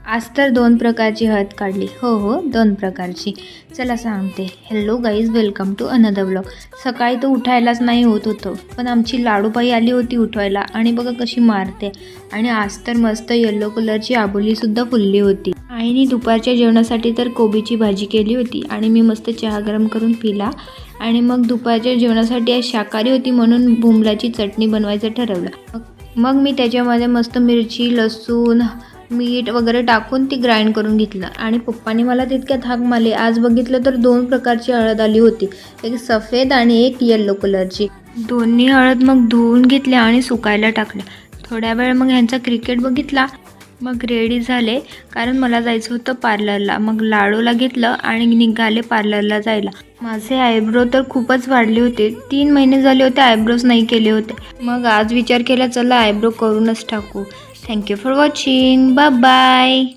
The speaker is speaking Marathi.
आज तर 2 प्रकारची हळद काढली. हो, 2 प्रकारची. चला सांगते. Hello guys, welcome to another vlog. सकाळी तर उठायलाच नाही होत होतं, पण आमची लाडूबाई आली होती उठवायला आणि बघा कशी मारते. आणि आज तर मस्त येलो कलरची आबोलीसुद्धा फुलली होती. आईने दुपारच्या जेवणासाठी तर कोबीची भाजी केली होती आणि मी मस्त चहा गरम करून पिला. आणि मग दुपारच्या जेवणासाठी आज शाकाहारी होती म्हणून भुमलाची चटणी बनवायचं ठरवलं. मग मी त्याच्यामध्ये मस्त मिरची, लसूण, मीठ वगैरे टाकून ती ग्राइंड करून घेतलं. आणि पप्पाने मला तितक्यात हाक मारली. आज बघितलं तर 2 प्रकारची हळद आली होती, एक सफेद आणि एक येल्लो कलरची. दोन्ही हळद मग धुवून घेतल्या आणि सुकायला टाकल्या. थोड्या वेळ मग ह्यांचा क्रिकेट बघितला. मग रेडी झाले कारण मला जायचं होतं पार्लरला. मग लाडूला घेतलं आणि निघाले पार्लरला जायला. माझे आयब्रो तर खूपच वाढले होते. 3 महिने झाले होते आयब्रोज नाही केले होते. मग आज विचार केला चला आयब्रो करूनच टाकू. Thank you for watching. Bye bye.